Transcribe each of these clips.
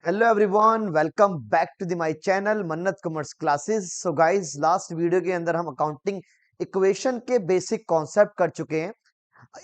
Hello everyone, welcome back to the my channel Mannat commerce classes. So guys, last video के अंदर हम accounting equation के basic concept कर चुके हैं।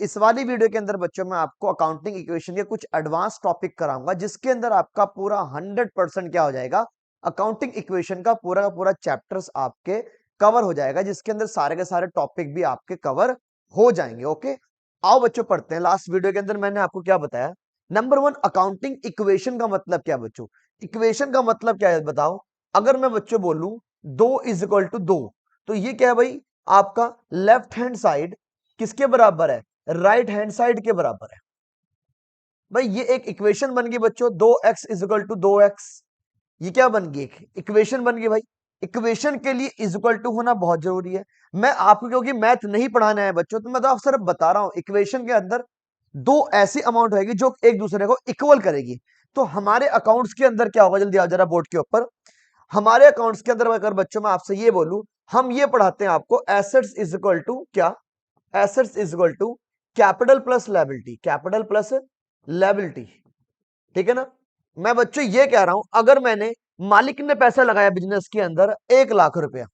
इस वाली वीडियो के अंदर बच्चों मैं आपको अकाउंटिंग इक्वेशन के कुछ एडवांस टॉपिक कराऊंगा, जिसके अंदर आपका पूरा 100% क्या हो जाएगा, अकाउंटिंग इक्वेशन का पूरा चैप्टर्स आपके कवर हो जाएगा, जिसके अंदर सारे के सारे टॉपिक भी आपके कवर हो जाएंगे। ओके, आओ बच्चों पढ़ते हैं। लास्ट वीडियो के अंदर मैंने आपको क्या बताया? नंबर वन, अकाउंटिंग इक्वेशन का मतलब क्या बच्चों? इक्वेशन का मतलब क्या है बताओ? अगर मैं बच्चों बोलूं दो इज इक्वल टू दो, तो ये क्या है भाई? आपका लेफ्ट हैंड साइड किसके बराबर है? राइट हैंड साइड के बराबर है। भाई ये एक इक्वेशन बन गई बच्चों, 2x is equal to 2x। ये क्या बन गई? एक इक्वेशन बन गई भाई। इक्वेशन के लिए इज इक्वल टू होना बहुत जरूरी है। मैं आपको क्योंकि मैथ नहीं पढ़ाना है बच्चों, तो मैं तो आप सिर्फ बता रहा हूं इक्वेशन के अंदर दो ऐसी अमाउंट होगी जो एक दूसरे को इक्वल करेगी। तो हमारे अकाउंट्स के अंदर क्या होगा, जल्दी आओ जरा बोर्ड के ऊपर। हमारे अकाउंट्स के अंदर अगर बच्चों मैं आपसे ये बोलूं, हम ये पढ़ाते हैं आपको एसेट्स इज इक्वल टू क्या? Assets is equal to capital plus liability, capital plus liability. ठीक है ना? मैं बच्चों ये कह रहा हूं, अगर मैंने मालिक ने पैसा लगाया बिजनेस के अंदर 1 लाख रुपया,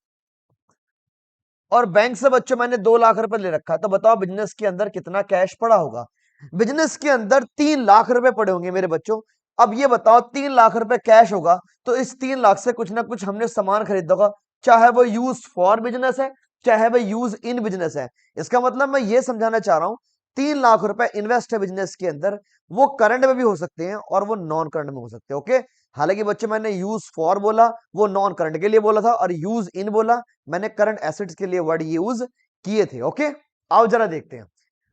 और बैंक से बच्चों मैंने 2 लाख रुपए ले रखा, तो बताओ बिजनेस के अंदर कितना कैश पड़ा होगा? बिजनेस के अंदर 3 लाख रुपए पड़े होंगे मेरे बच्चों। अब ये बताओ 3 लाख रुपए कैश होगा, तो इस 3 लाख से कुछ ना कुछ हमने सामान खरीदा होगा, चाहे वो यूज फॉर बिजनेस है, चाहे वो यूज इन बिजनेस है। इसका मतलब मैं ये समझाना चाह रहा हूं, 3 लाख रुपए इन्वेस्ट है बिजनेस के अंदर। वो करंट में भी हो सकते हैं और वो नॉन करंट में हो सकते हैं। ओके, हालांकि बच्चों मैंने यूज फॉर बोला, वो नॉन करंट के लिए बोला था, और यूज इन बोला, मैंने करंट एसेट्स के लिए वर्ड यूज किए थे। ओके, आओ जरा देखते हैं।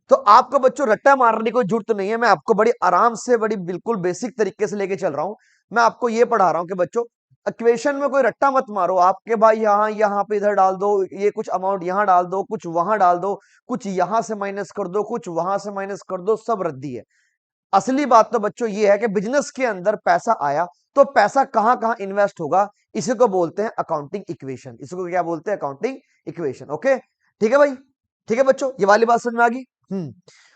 तो आपको बच्चों रट्टा मारने की कोई जरूरत नहीं है, मैं आपको बड़ी आराम से बड़ी बिल्कुल बेसिक तरीके से लेके चल रहा हूं। मैं आपको ये पढ़ा रहा हूं कि बच्चों इक्वेशन में कोई रट्टा मत मारो आपके भाई, यहां यहां पे इधर डाल दो, ये कुछ अमाउंट यहां डाल दो, कुछ वहां डाल दो, कुछ यहां से माइनस कर दो, कुछ वहां से माइनस कर दो, सब रद्दी है। असली बात तो बच्चों ये है कि बिजनेस के अंदर पैसा आया, तो पैसा कहां कहां इन्वेस्ट होगा, इसी को बोलते हैं अकाउंटिंग इक्वेशन। इसी को क्या बोलते हैं? Accounting equation. ओके, ठीक है भाई, ठीक है बच्चों, ये वाली बात समझ में आ गई।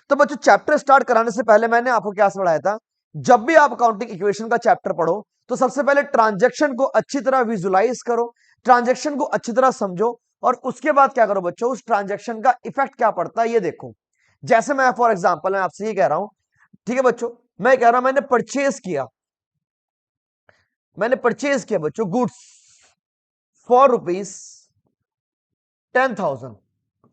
तो बच्चों चैप्टर स्टार्ट कराने से पहले मैंने आपको क्या समझाया था? जब भी आप अकाउंटिंग इक्वेशन का चैप्टर पढ़ो, तो सबसे पहले ट्रांजैक्शन को अच्छी तरह विजुलाइज करो, ट्रांजैक्शन को अच्छी तरह समझो, और उसके बाद क्या करो बच्चों, उस ट्रांजैक्शन का इफेक्ट क्या पड़ता है ये देखो। जैसे मैं फॉर एग्जांपल मैं आपसे ये कह रहा हूं, ठीक है बच्चों, मैं कह रहा हूं मैंने परचेज किया, मैंने परचेज किया बच्चों गुड्स फॉर रुपीज 10,000।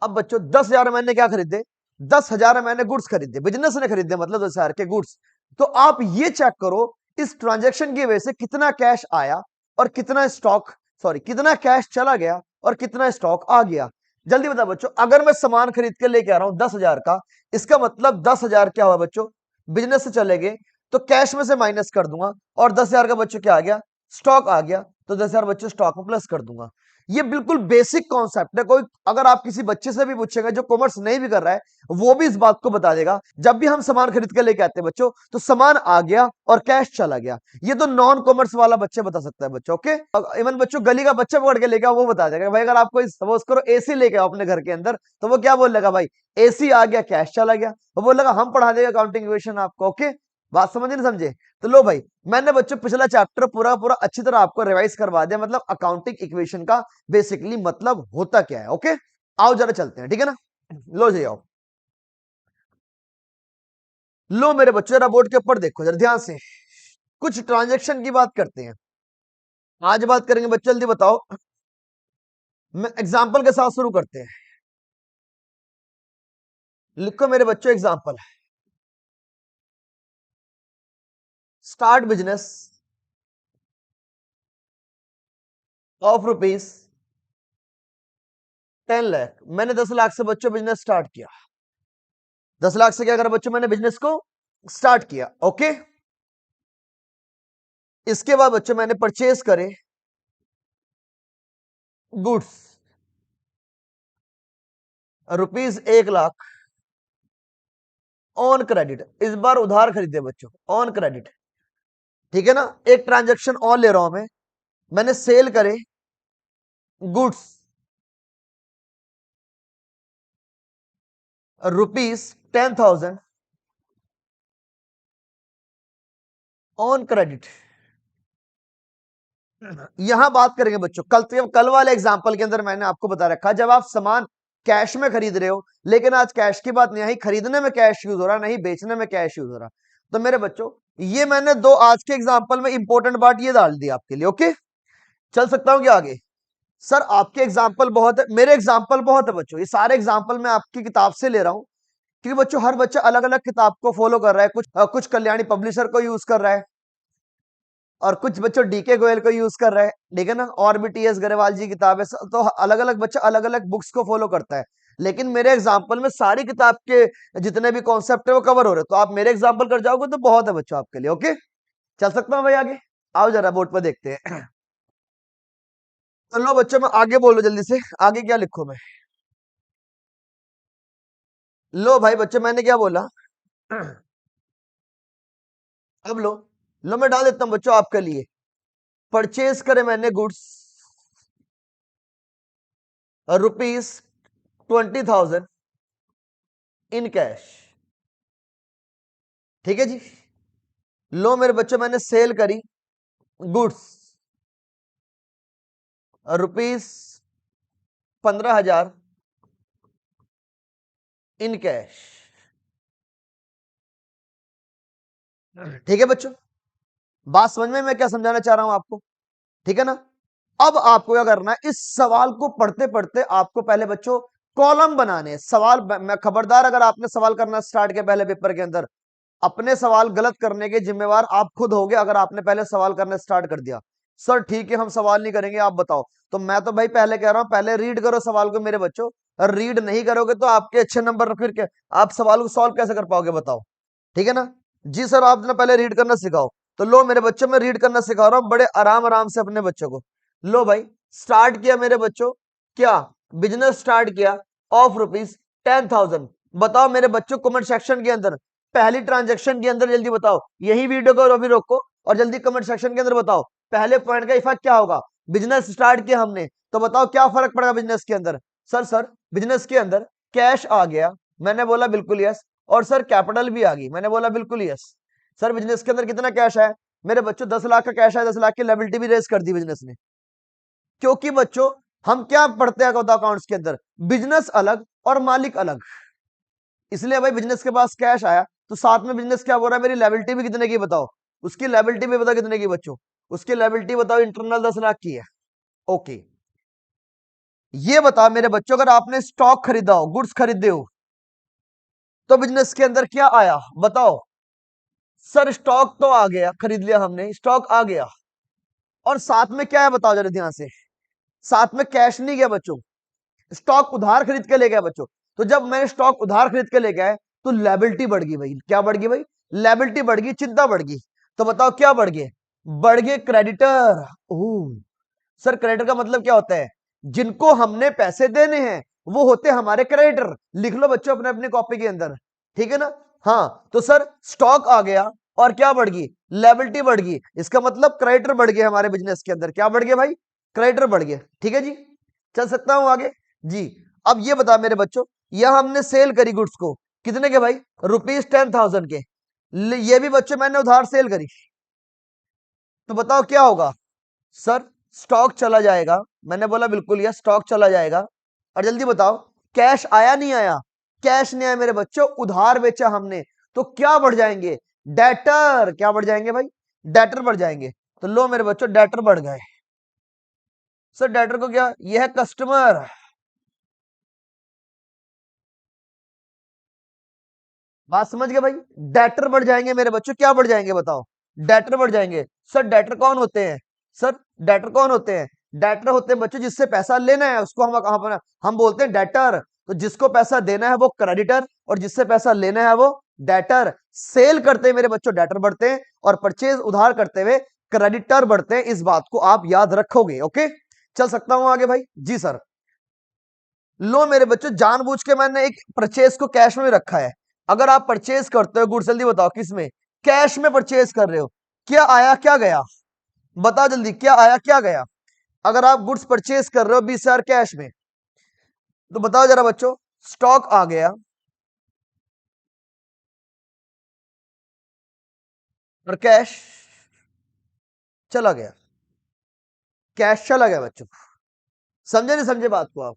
अब बच्चों 10,000 मैंने क्या खरीदे? 10,000 मैंने गुड्स खरीदे, बिजनेस ने खरीदे, मतलब 10,000 के गुड्स। तो आप ये चेक करो इस ट्रांजैक्शन की वजह से कितना कैश आया और कितना स्टॉक, सॉरी कितना कैश चला गया और कितना स्टॉक आ गया। जल्दी बताओ बच्चों, अगर मैं सामान खरीद के लेके आ रहा हूं 10,000 का, इसका मतलब 10,000 क्या हुआ बच्चों? बिजनेस से चले गए, तो कैश में से माइनस कर दूंगा, और 10,000 का बच्चों क्या आ गया? स्टॉक आ गया, तो 10,000 बच्चों स्टॉक में प्लस कर दूंगा। ये बिल्कुल बेसिक कॉन्सेप्ट है। कोई अगर आप किसी बच्चे से भी पूछेगा जो कॉमर्स नहीं भी कर रहा है, वो भी इस बात को बता देगा। जब भी हम सामान खरीद के लेके आते हैं बच्चों, तो सामान आ गया और कैश चला गया। ये तो नॉन कॉमर्स वाला बच्चे बता सकता है बच्चों। ओके, इवन बच्चों गली का बच्चा पकड़ के लेके आओ, वो बता देगा भाई। अगर आपको सपोज करो एसी लेके आओ अपने घर के अंदर, तो वो क्या बोलेगा भाई? एसी आ गया, कैश चला गया। वो बोलेगा हम पढ़ा देगा अकाउंटिंग इक्वेशन आपको। ओके, बात समझे नहीं समझे? तो लो भाई, मैंने बच्चों पिछला चैप्टर पूरा पूरा अच्छी तरह आपको रिवाइज करवा दिया, मतलब अकाउंटिंग इक्वेशन का बेसिकली मतलब होता क्या है। ओके, आओ जरा चलते हैं, ठीक है ना? लो जी आओ, लो मेरे बच्चों जरा बोर्ड के ऊपर देखो जरा ध्यान से। कुछ ट्रांजैक्शन की बात करते हैं, आज बात करेंगे बच्चों, जल्दी बताओ। मैं एग्जांपल के साथ शुरू करते हैं। लिखो मेरे बच्चों example. Start business of rupees 10 lakh. मैंने 10 लाख से बच्चों बिजनेस स्टार्ट किया। 10 लाख से क्या करा बच्चों? मैंने बिजनेस को स्टार्ट किया। ओके, इसके बाद बच्चों मैंने परचेज करे goods rupees 1 lakh on credit. इस बार उधार खरीदे बच्चों, ऑन क्रेडिट। ठीक है ना? एक ट्रांजेक्शन और ले रहा हूं मैं, मैंने सेल करे गुड्स रुपीज 10,000 ऑन क्रेडिट। यहां बात करेंगे बच्चों, कल वाले एग्जांपल के अंदर मैंने आपको बता रखा, जब आप सामान कैश में खरीद रहे हो, लेकिन आज कैश की बात नहीं आई, खरीदने में कैश यूज हो रहा, नहीं बेचने में कैश यूज हो रहा। तो मेरे बच्चों, ये मैंने दो आज के एग्जांपल में इंपॉर्टेंट बात ये डाल दी आपके लिए। ओके, चल सकता हूं क्या आगे? सर आपके एग्जाम्पल बहुत है, मेरे एग्जाम्पल बहुत है बच्चों, ये सारे एग्जाम्पल मैं आपकी किताब से ले रहा हूं, क्योंकि बच्चों हर बच्चा अलग अलग किताब को फॉलो कर रहा है, कुछ कल्याणी पब्लिशर को यूज कर रहा है, और कुछ बच्चों डीके गोयल को यूज कर रहे हैं, ठीक है ना, और भी टीएस गरेवाल जी किताब है, तो अलग अलग बच्चा अलग अलग बुक्स को फॉलो करता है। लेकिन मेरे एग्जाम्पल में सारी किताब के जितने भी कॉन्सेप्ट है वो कवर हो रहे हैं, तो आप मेरे एग्जाम्पल कर जाओगे तो बहुत है बच्चों आपके लिए। ओके, चल सकता हूँ भाई आगे? आओ जरा बोर्ड पर देखते हैं। चलो बच्चों, मैं आगे बोलो जल्दी से, आगे क्या लिखूं मैं? लो भाई बच्चों, मैंने क्या बोला? अब लो मैं डाल देता हूं बच्चों आपके लिए। परचेज करे मैंने गुड्स ₹20,000 इन कैश। ठीक है जी। लो मेरे बच्चों, मैंने सेल करी गुड्स ₹15,000 इन कैश। ठीक है बच्चों, बात समझ में मैं क्या समझाना चाह रहा हूं आपको? ठीक है ना? अब आपको क्या करना है, इस सवाल को पढ़ते पढ़ते आपको पहले बच्चों कॉलम बनाने हैं। सवाल मैं खबरदार, अगर आपने सवाल करना स्टार्ट किया पहले पेपर के अंदर, अपने सवाल गलत करने के जिम्मेवार आप खुद होगे। अगर आपने पहले सवाल करना स्टार्ट कर दिया, सर ठीक है हम सवाल नहीं करेंगे आप बताओ, तो मैं तो भाई पहले कह रहा हूं पहले रीड करो सवाल को मेरे बच्चों। और रीड नहीं करोगे तो आपके अच्छे नंबर फिर के आप सवाल को सॉल्व कैसे कर पाओगे बताओ? ठीक है ना? जी सर, आप ना पहले रीड करना सिखाओ। तो लो मेरे बच्चों, मैं रीड करना सिखा रहा हूं बड़े आराम आराम से अपने बच्चों को। लो भाई, स्टार्ट किया मेरे बच्चों, क्या बिजनेस स्टार्ट किया ऑफ ₹10,000। बताओ मेरे बच्चों कमेंट सेक्शन के अंदर पहली ट्रांजेक्शन के अंदर जल्दी बताओ, यही वीडियो को अभी रोको और जल्दी कमेंट सेक्शन के अंदर बताओ पहले पॉइंट का इफेक्ट क्या होगा। बिजनेस स्टार्ट किया हमने, तो बताओ क्या फर्क पड़ेगा बिजनेस के अंदर? सर बिजनेस के अंदर कैश आ गया, मैंने बोला बिल्कुल यस। और सर कैपिटल भी आ गई, मैंने बोला बिल्कुल यस। सर बिजनेस के अंदर कितना कैश है मेरे बच्चों? 10 लाख का कैश है, 10 लाख की लेबिलिटी भी रेज कर दी बिजनेस ने। क्योंकि बच्चों हम क्या पढ़ते हैं अकाउंट्स के अंदर, बिजनेस अलग और मालिक अलग। इसलिए भाई बिजनेस के पास कैश आया तो साथ में बिजनेस क्या बोल रहा है, मेरी लेबिलिटी भी कितने की बताओ? उसकी लेबिलिटी भी बताओ कितने की बच्चों? उसकी लेबिलिटी बताओ इंटरनल 10 लाख की है। ओके, ये बताओ मेरे बच्चों, अगर आपने स्टॉक खरीदा हो, गुड्स खरीदे हो, तो बिजनेस के अंदर क्या आया बताओ? सर स्टॉक तो आ गया, खरीद लिया हमने, स्टॉक आ गया। और साथ में क्या है बताओ जरा ध्यान से? साथ में कैश नहीं गया बच्चों, स्टॉक उधार खरीद के ले गया बच्चों। तो जब मैंने स्टॉक उधार खरीद के ले गया तो लेबिलिटी बढ़ गई भाई। क्या बढ़ गई भाई? लेबिलिटी बढ़ गई, चिंता बढ़ गई। तो बताओ क्या बढ़ गए? बढ़ गए क्रेडिटर। ओह, सर क्रेडिटर का मतलब क्या होता है? जिनको हमने पैसे देने हैं वो होते हैं हमारे क्रेडिटर। लिख लो बच्चों अपने अपने कॉपी के अंदर, ठीक है ना? हाँ, तो सर स्टॉक आ गया और क्या बढ़ गई? लेबिलिटी बढ़ गई। इसका मतलब क्रेडिटर बढ़ गए हमारे बिजनेस के अंदर। क्या बढ़ गया भाई? क्रेडिटर बढ़ गए। ठीक है जी, चल सकता हूं आगे? जी। अब ये बता मेरे बच्चों, यह हमने सेल करी गुड्स को, कितने के भाई? ₹10,000 के। ये भी बच्चों मैंने उधार सेल करी, तो बताओ क्या होगा? सर स्टॉक चला जाएगा, मैंने बोला बिल्कुल यह स्टॉक चला जाएगा। और जल्दी बताओ कैश आया नहीं आया? कैश नहीं आया मेरे बच्चों, उधार बेचा हमने, तो क्या बढ़ जाएंगे? डेटर। क्या बढ़ जाएंगे भाई? डेटर बढ़ जाएंगे। तो लो मेरे बच्चों डेटर बढ़ गए। सर डेटर को क्या? यह है कस्टमर। बात समझ गए भाई? डेटर बढ़ जाएंगे मेरे बच्चों, क्या बढ़ जाएंगे बताओ? डेटर बढ़ जाएंगे। सर डेटर कौन होते हैं? सर डेटर कौन होते हैं? डेटर होते हैं बच्चों जिससे पैसा लेना है उसको हम बोलते हैं डेटर। तो जिसको पैसा देना है वो क्रेडिटर, और जिससे पैसा लेना है वो डेटर। सेल करते हैं मेरे बच्चों डेटर बढ़ते हैं, और परचेज उधार करते हुए क्रेडिटर बढ़ते हैं। इस बात को आप याद रखोगे। ओके, चल सकता हूं आगे भाई? जी सर। लो मेरे बच्चों, जानबूझ के मैंने एक परचेज को कैश में रखा है। अगर आप परचेज करते हो गुड्स, जल्दी बताओ किस में? कैश में परचेज कर रहे हो। क्या आया क्या गया? बताओ जल्दी, क्या आया क्या गया? अगर आप गुड्स परचेज कर रहे हो 20,000 कैश में, तो बताओ जरा बच्चों, स्टॉक आ गया और कैश चला गया। कैश चला गया बच्चों। समझे नहीं समझे बात को आप?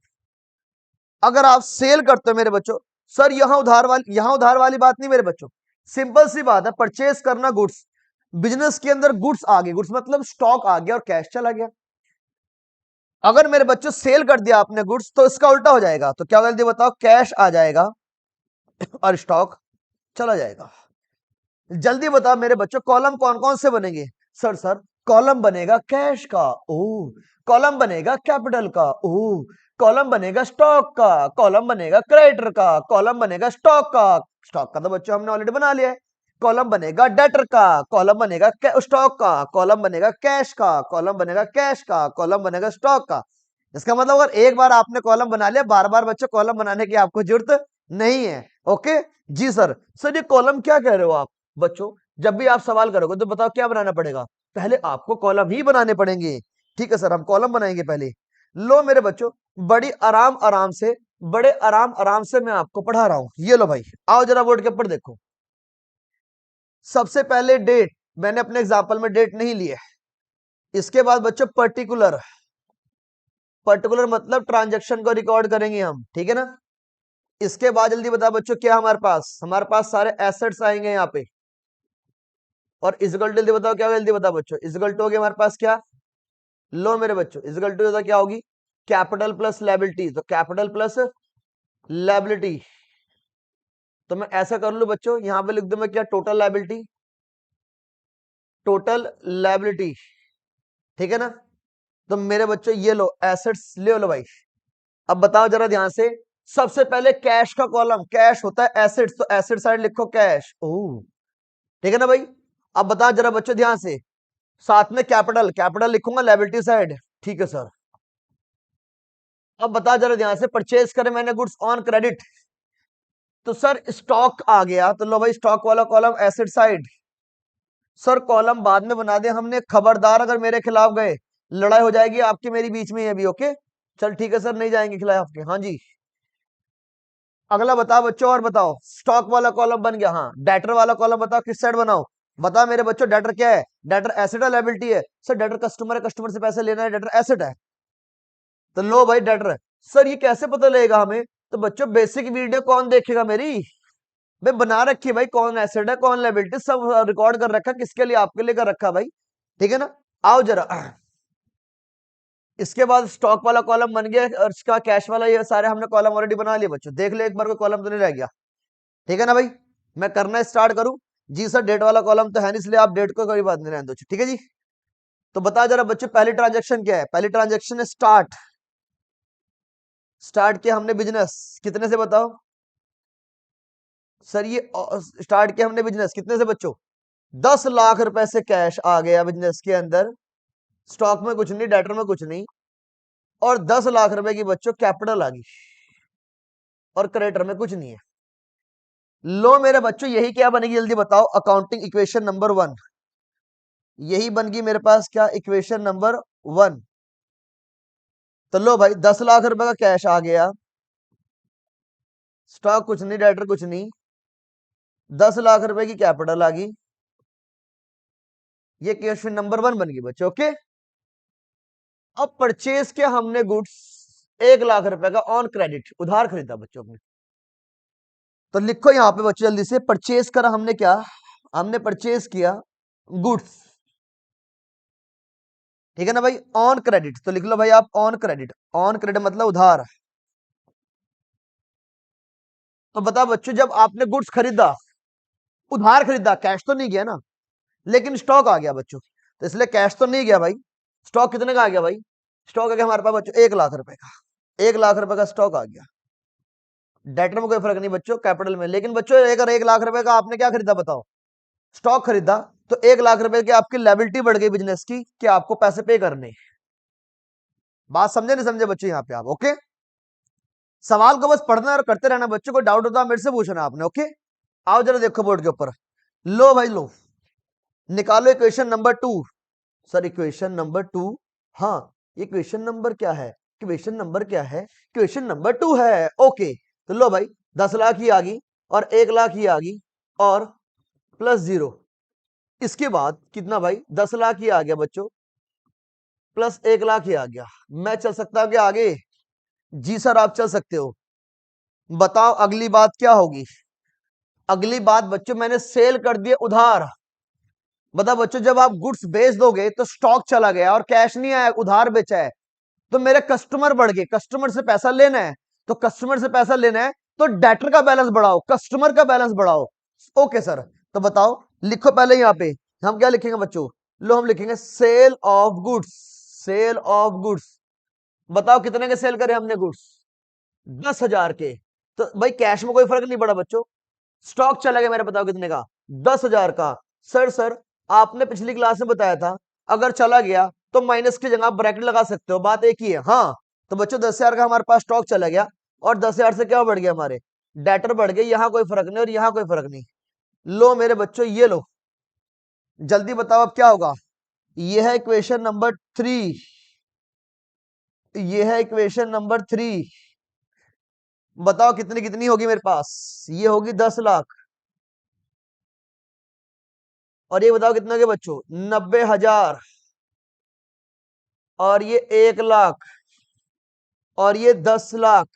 अगर आप सेल करते हो मेरे बच्चों, सर यहां उधार वाली बात नहीं मेरे बच्चों, सिंपल सी बात है, परचेस करना गुड्स, बिजनेस के अंदर गुड्स आ गए, गुड्स मतलब स्टॉक आ गया और कैश चला गया। अगर मेरे बच्चों सेल कर दिया आपने गुड्स, तो इसका उल्टा हो जाएगा, तो क्या होगा जल्दी बताओ, कैश आ जाएगा और स्टॉक चला जाएगा। जल्दी बताओ मेरे बच्चों, कॉलम कौन कौन से बनेंगे? सर कॉलम बनेगा कैश का, ओ कॉलम बनेगा कैपिटल का, ओ कॉलम बनेगा स्टॉक का, कॉलम बनेगा क्रेडिटर का, कॉलम बनेगा स्टॉक का, स्टॉक का तो बच्चों हमने ऑलरेडी बना लिया है, कॉलम बनेगा डेटर का, कॉलम बनेगा स्टॉक का, कॉलम बनेगा कैश का, कॉलम बनेगा कैश का, कॉलम बनेगा स्टॉक का। इसका मतलब अगर एक बार आपने कॉलम बना लिया, बार बार बच्चों कॉलम बनाने की आपको जरूरत नहीं है। ओके जी सर ये कॉलम क्या कह रहे हो आप बच्चों? जब भी आप सवाल करोगे तो बताओ क्या बनाना पड़ेगा? पहले आपको कॉलम ही बनाने पड़ेंगे। ठीक है सर, हम कॉलम बनाएंगे पहले। लो मेरे बच्चों, बड़ी आराम आराम से, बड़े आराम आराम से मैं आपको पढ़ा रहा हूं। ये लो भाई, आओ जरा बोर्ड के ऊपर देखो। सबसे पहले डेट, मैंने अपने एग्जाम्पल में डेट नहीं ली है। इसके बाद बच्चों पर्टिकुलर, पर्टिकुलर मतलब ट्रांजेक्शन को रिकॉर्ड करेंगे हम, ठीक है ना। इसके बाद जल्दी बताओ बच्चों क्या हमारे पास सारे एसेट्स आएंगे यहाँ पे। और इजगल टू जल्दी बताओ क्या होगा, जल्दी बताओ बच्चों, इजगल टू हो गया हमारे पास क्या? लो मेरे बच्चों, इजगल टू क्या होगी? कैपिटल प्लस लायबिलिटी, तो कैपिटल प्लस लायबिलिटी। तो मैं ऐसा कर लू बच्चों, यहां पे लिख दूं मैं क्या, टोटल लायबिलिटी, टोटल लायबिलिटी, ठीक है ना। तो मेरे बच्चों ये लो एसेट्स, ले लो भाई। अब बताओ जरा ध्यान से, सबसे पहले कैश का कॉलम, कैश होता है एसेट्स, तो एसेट साइड लिखो कैश, ओह ठीक है ना भाई। अब बताओ जरा बच्चों ध्यान से, साथ में कैपिटल, कैपिटल लिखूंगा लायबिलिटी साइड, ठीक है सर। अब बता जरा ध्यान से, परचेज करे मैंने गुड्स ऑन क्रेडिट, तो सर स्टॉक आ गया, तो लो भाई स्टॉक वाला column asset side. Sir column बाद में बना दे हमने, खबरदार अगर मेरे खिलाफ गए लड़ाई हो जाएगी आपकी मेरी बीच में अभी, ओके चल ठीक है सर, नहीं जाएंगे खिलाफ आपके, हाँ जी। अगला बताओ बच्चों, और बताओ, स्टॉक वाला कॉलम बन गया, हाँ डेटर वाला कॉलम बताओ किस साइड बनाओ? बताओ मेरे बच्चों, डेटर क्या है? डेटर एसेट है लायबिलिटी है? सर डेटर कस्टमर है, कस्टमर से पैसे लेना है, डेटर एसेट है। तो लो भाई डेटर, सर ये कैसे पता लगेगा हमें? तो बच्चों बेसिक वीडियो कौन देखेगा मेरी? भाई बना रखी है भाई, कौन एसेट है कौन लायबिलिटी, सब रिकॉर्ड कर रखा, किसके लिए? आपके लिए कर रखा भाई, ठीक है ना। आओ जरा, इसके बाद स्टॉक वाला कॉलम बन गया और इसका कैश वाला, ये सारे हमने कॉलम ऑलरेडी बना लिए बच्चों, देख ले एक बार, कोई कॉलम तो नहीं रह गया, ठीक है ना भाई। मैं करना स्टार्ट करूं? जी सर डेट वाला कॉलम तो है नहीं, इसलिए आप डेट को कोई बात नहीं रहने दो, ठीक है जी। तो बता जरा बच्चों, पहली ट्रांजेक्शन क्या है? पहली ट्रांजेक्शन है स्टार्ट, स्टार्ट किया हमने बिजनेस, कितने से बताओ? सर ये स्टार्ट किया हमने बिजनेस कितने से बच्चों? 10 लाख रुपए से कैश आ गया बिजनेस के अंदर, स्टॉक में कुछ नहीं, डेटर में कुछ नहीं, और 10 लाख रुपए की बच्चों कैपिटल आ गई, और क्रेडिटर में कुछ नहीं है। लो मेरे बच्चों, यही क्या बनेगी जल्दी बताओ, अकाउंटिंग इक्वेशन नंबर 1, यही बन गई मेरे पास क्या, इक्वेशन नंबर 1। तो लो भाई 10 लाख रुपए का कैश आ गया, स्टॉक कुछ नहीं, डेटर कुछ नहीं, 10 लाख रुपए की कैपिटल आ गई, ये क्वेश्चन नंबर 1 बन गई बच्चों, ओके। अब परचेज किया हमने गुड्स 1 लाख रुपए का ऑन क्रेडिट, उधार खरीदा बच्चों ने। तो लिखो यहां पे बच्चों जल्दी से, परचेज करा हमने क्या, हमने परचेज किया गुड्स, ठीक है ना भाई, ऑन क्रेडिट, तो लिख लो भाई आप ऑन क्रेडिट, ऑन क्रेडिट मतलब उधार। तो बता बच्चों, जब आपने गुड्स खरीदा, उधार खरीदा, कैश तो नहीं गया ना, लेकिन स्टॉक आ गया बच्चों, तो इसलिए कैश तो नहीं गया भाई, स्टॉक कितने का आ गया भाई? स्टॉक आ गया हमारे पास बच्चों 1 लाख रुपए का, 1 लाख रुपए का स्टॉक आ गया। डेटर में कोई फर्क नहीं बच्चों, कैपिटल में, लेकिन बच्चों अगर 1 लाख रुपए का आपने क्या खरीदा बताओ, स्टॉक खरीदा, तो 1 लाख रुपए की आपकी लायबिलिटी बढ़ गई बिजनेस की, कि आपको पैसे पे करने। बात समझे नहीं समझे बच्चों यहाँ पे आप? ओके, सवाल को बस पढ़ना और करते रहना बच्चों, को डाउट होता है मेरे से पूछना आपने, ओके। आओ जरा देखो बोर्ड के ऊपर, लो भाई लो, निकालो equation number 2। Sir equation number 2, हाँ इक्वेशन नंबर क्या है, इक्वेशन नंबर क्या है, इक्वेशन नंबर 2 है, ओके। तो लो भाई 10 लाख ही आ गई, और 1 लाख ही आ गई, और +0, इसके बाद कितना भाई, 10 लाख ही आ गया बच्चों, प्लस 1 लाख ही आ गया। मैं चल सकता हूं क्या आगे? जी सर आप चल सकते हो। बताओ अगली बात क्या होगी? अगली बात बच्चों मैंने सेल कर दिए उधार। बताओ बच्चों जब आप गुड्स बेच दोगे तो स्टॉक चला गया और कैश नहीं आया, उधार बेचा है, तो मेरे कस्टमर बढ़ गए, कस्टमर से पैसा लेना है, तो कस्टमर से पैसा लेना है तो डेटर का बैलेंस बढ़ाओ, कस्टमर का बैलेंस बढ़ाओ। ओके सर, तो बताओ लिखो पहले यहां पे हम क्या लिखेंगे बच्चों? लो हम लिखेंगे sale of goods, sale of goods. बताओ कितने के सेल करे हमने गुड्स? 10,000 के। तो भाई कैश में कोई फर्क नहीं पड़ा बच्चों, स्टॉक चला गया मेरा, बताओ कितने का? 10,000 का। सर आपने पिछली क्लास में बताया था अगर चला गया तो माइनस की जगह आप ब्रैकेट लगा सकते हो, बात एक ही है। हाँ तो बच्चों 10,000 का हमारे पास स्टॉक चला गया और 10,000 से क्या बढ़ गया? हमारे डेटर बढ़ गए, यहां कोई फर्क नहीं और यहां कोई फर्क नहीं। लो मेरे बच्चों ये लो, जल्दी बताओ अब क्या होगा? ये है इक्वेशन नंबर 3, ये है इक्वेशन नंबर 3। बताओ कितनी कितनी होगी मेरे पास? ये होगी 10 लाख, और ये बताओ कितने के बच्चों? 90,000, और ये 1 लाख, और ये 10 लाख,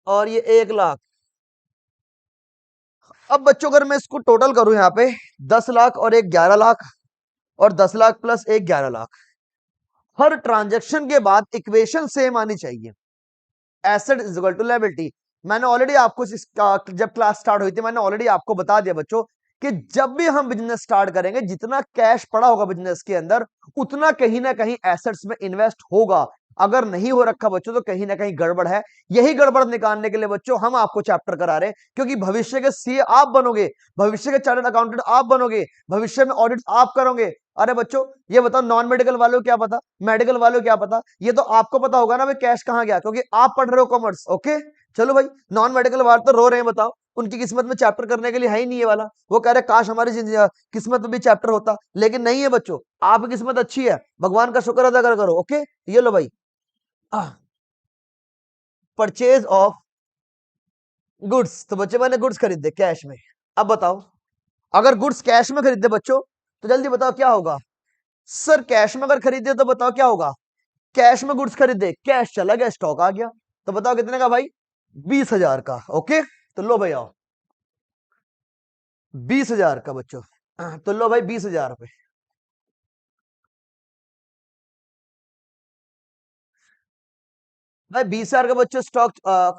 और ये 1 लाख। अब बच्चों अगर मैं इसको टोटल करूं यहाँ पे 10 लाख और एक 11 लाख, और 10 लाख प्लस एक 11 लाख, हर ट्रांजेक्शन के बाद इक्वेशन सेम आनी चाहिए। Asset is equal to liability. मैंने ऑलरेडी आपको जब क्लास स्टार्ट हुई थी मैंने ऑलरेडी आपको बता दिया बच्चों कि जब भी हम बिजनेस स्टार्ट करेंगे जितना कैश पड़ा होगा बिजनेस के अंदर उतना कहीं ना कहीं एसेट्स में इन्वेस्ट होगा। अगर नहीं हो रखा बच्चों तो कहीं ना कहीं गड़बड़ है। यही गड़बड़ निकालने के लिए बच्चों हम आपको चैप्टर करा रहे हैं, क्योंकि भविष्य के सीए आप बनोगे, भविष्य के चार्टर्ड अकाउंटेंट आप बनोगे, भविष्य में ऑडिट आप करोगे। अरे बच्चों ये बताओ नॉन मेडिकल वालों को क्या पता, मेडिकल वालों को क्या पता? ये तो आपको पता होगा ना भाई कैश कहां गया, क्योंकि आप पढ़ रहे हो कॉमर्स। ओके चलो भाई, नॉन मेडिकल वाले तो रो रहे हैं, बताओ उनकी किस्मत में चैप्टर करने के लिए है ही नहीं ये वाला। वो कह रहे काश हमारी किस्मत में भी चैप्टर होता, लेकिन नहीं है बच्चों, आपकी किस्मत अच्छी है, भगवान का शुक्र अदा करो। ओके ये लो भाई, परचेज ऑफ गुड्स। तो बच्चे मैंने गुड्स खरीदे कैश में। अब बताओ अगर गुड्स कैश में खरीदे बच्चों तो जल्दी बताओ क्या होगा? सर कैश में अगर खरीदे तो बताओ क्या होगा? कैश में गुड्स खरीदे, कैश चला गया, स्टॉक आ गया, तो बताओ कितने का भाई? 20,000 का। ओके तो लो भाई आओ, 20,000 का बच्चों। तो लो भाई 20,000 रुपए। भाई 20,000 का बच्चों स्टॉक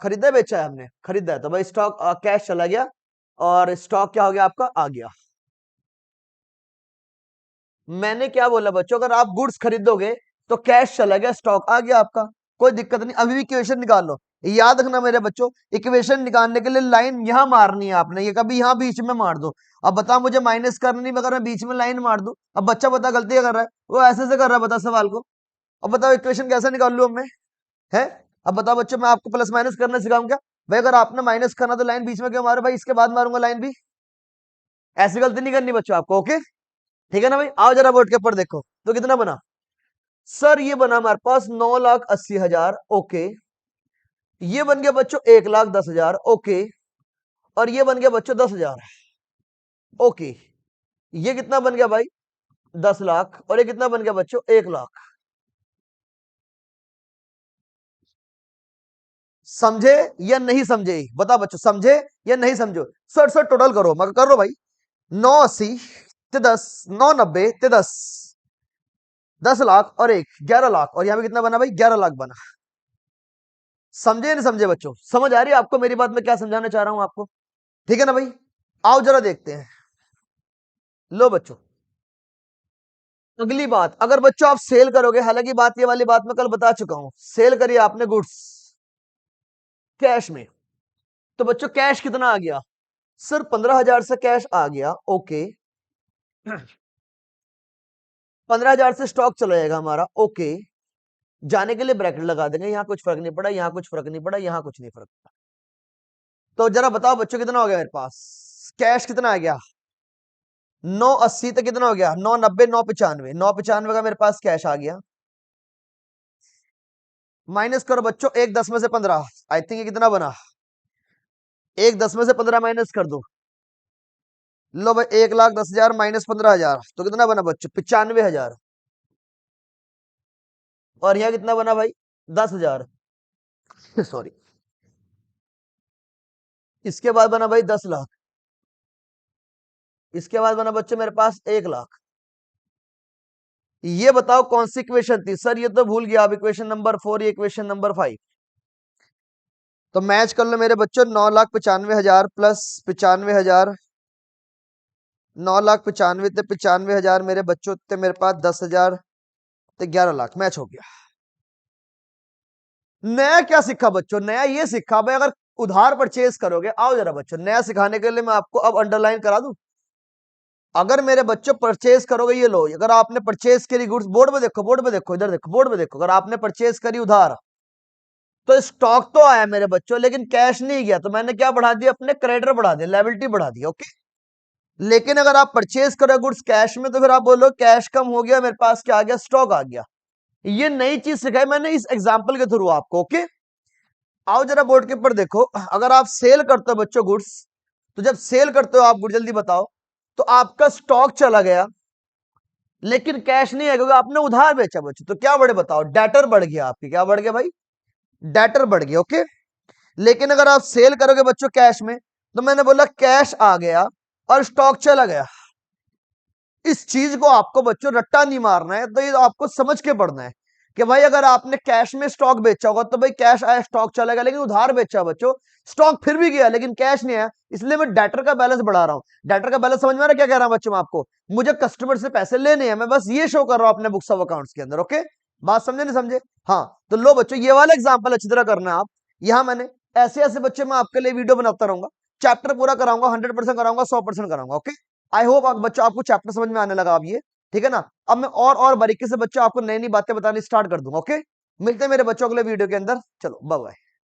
खरीदा है बेचा है? हमने खरीदा है, तो भाई स्टॉक कैश चला गया और स्टॉक क्या हो गया आपका? आ गया। मैंने क्या बोला बच्चों, अगर आप गुड्स खरीदोगे तो कैश चला गया, स्टॉक आ गया आपका, कोई दिक्कत नहीं। अभी भी इक्वेशन निकाल लो, याद रखना मेरे बच्चों, इक्वेशन निकालने के लिए लाइन यहां मारनी है आपने, ये कभी यहां बीच में मार दो। अब बता मुझे माइनस करनी, मगर मैं बीच में लाइन मार दूं, अब बच्चा बता गलती कर रहा है, वो ऐसे से कर रहा है, बता सवाल को। अब बताओ इक्वेशन कैसे निकाल लू अब मैं? है अब बताओ बच्चों, मैं आपको प्लस माइनस करना सिखाऊं क्या? भाई अगर आपने माइनस करना तो लाइन बीच में क्यों मारो भाई, इसके बाद मारूंगा लाइन भी। ऐसी गलती नहीं करनी बच्चों आपको। ओके ठीक है ना भाई? आओ जरा बोर्ड के ऊपर देखो तो कितना बना। सर ये बना हमारे पास 9,80,000। ओके ये बन गया बच्चों 1,10,000। ओके और ये बन गया बच्चों 10,000। ओके ये कितना बन गया भाई? 10 लाख। और ये कितना बन गया बच्चों? 1 लाख। समझे या नहीं समझे? बता बच्चों समझे या नहीं समझो? सर टोटल करो, मगर कर लो भाई। 980 ते 10, 990 ते 10, 10 लाख और एक 11 लाख, और यहां पे कितना बना भाई? 11 लाख बना। समझे या नहीं समझे बच्चों? समझ आ रही है आपको मेरी बात में क्या समझाना चाह रहा हूं आपको? ठीक है ना भाई? आओ जरा देखते हैं। लो बच्चों अगली बात, अगर बच्चों आप सेल करोगे, हालांकि बात ये वाली बात मैं कल बता चुका हूं, सेल करिए आपने गुड्स कैश में, तो बच्चों कैश कितना आ गया? सर 15,000 से कैश आ गया। ओके 15,000 से स्टॉक चला जाएगा हमारा। ओके जाने के लिए ब्रैकेट लगा देंगे, यहां कुछ फर्क नहीं पड़ा, यहां कुछ फर्क नहीं पड़ा, यहां कुछ नहीं फर्क पड़ा। तो जरा बताओ बच्चों कितना हो गया मेरे पास? कैश कितना आ गया? 980 तक कितना हो गया? 990, 995, 995 का मेरे पास कैश आ गया। माइनस करो बच्चों, एक 10 में से 15, आई थिंक ये कितना बना? एक 10 में से 15 माइनस कर दो, लो भाई 1,10,000 माइनस 15,000 तो कितना बना बच्चों? 95,000। और यहाँ कितना बना भाई? 10,000। सॉरी। इसके बाद बना भाई 10 लाख। इसके बाद बना बच्चों मेरे पास 1 लाख। ये बताओ कौन सी इक्वेशन थी? सर ये तो भूल गया आप, इक्वेशन नंबर 4, ये इक्वेशन नंबर 5। तो मैच कर लो मेरे बच्चों, 9,95,000 प्लस 95,000, 9,95,000 ते 95,000 मेरे बच्चों ते मेरे पास 10,000 ते 11 लाख। मैच हो गया। नया क्या सीखा बच्चों? नया ये सीखा भाई, अगर उधार परचेज करोगे, आओ जरा बच्चों नया सिखाने के लिए मैं आपको अब अंडरलाइन करा दूं। अगर मेरे बच्चों परचेज करोगे, ये लो, अगर आपने परचेज करी गुड्स, बोर्ड में देखो, बोर्ड में देखो, इधर देखो, बोर्ड में देखो, अगर आपने परचेज करी उधार, तो स्टॉक तो आया मेरे बच्चों लेकिन कैश नहीं गया, तो मैंने क्या बढ़ा दिया? अपने क्रेडिटर बढ़ा दिया, लायबिलिटी बढ़ा दी। ओके। लेकिन अगर आप परचेज करो गुड्स कैश में, तो फिर आप बोलो कैश कम हो गया, मेरे पास क्या आ गया? स्टॉक आ गया। ये नई चीज सिखाई मैंने इस एग्जाम्पल के थ्रू आपको। ओके। आओ जरा बोर्ड के ऊपर देखो, अगर आप सेल करते हो बच्चों गुड्स, तो जब सेल करते हो आप गुड, जल्दी बताओ, तो आपका स्टॉक चला गया लेकिन कैश नहीं है क्योंकि आपने उधार बेचा बच्चों, तो क्या बढ़े बताओ? डेटर बढ़ गया आपकी। क्या बढ़ गया भाई? डेटर बढ़ गया। ओके। लेकिन अगर आप सेल करोगे बच्चों कैश में, तो मैंने बोला कैश आ गया और स्टॉक चला गया। इस चीज को आपको बच्चों रट्टा नहीं मारना है, तो ये आपको समझ के पढ़ना है कि भाई अगर आपने कैश में स्टॉक बेचा होगा तो भाई कैश आया स्टॉक चलेगा, लेकिन उधार बेचा बच्चों, स्टॉक फिर भी गया लेकिन कैश नहीं आया, इसलिए मैं डेटर का बैलेंस बढ़ा रहा हूं। डेटर का बैलेंस समझ में आ रहा है क्या कह रहा हूं बच्चों? मैं आपको, मुझे कस्टमर से पैसे लेने हैं, मैं बस ये शो कर रहा हूं अपने बुक्स ऑफ अकाउंट्स के अंदर। ओके। बात समझे नहीं समझे? हाँ। तो लो बच्चों ये वाला एग्जाम्पल अच्छी तरह करना है आप। यहां मैंने ऐसे ऐसे बच्चे मैं आपके लिए वीडियो बनाता रहूंगा, चैप्टर पूरा कराऊंगा, 100% कराऊंगा, 100% कराऊंगा। ओके। आई होप आप बच्चों आपको चैप्टर समझ में आने लगा अब ये, ठीक है ना? अब मैं और बारीकी से बच्चों आपको नई नई बातें बतानी स्टार्ट कर दूंगा। ओके। मिलते हैं मेरे बच्चों अगले वीडियो के अंदर। चलो बाय बाय।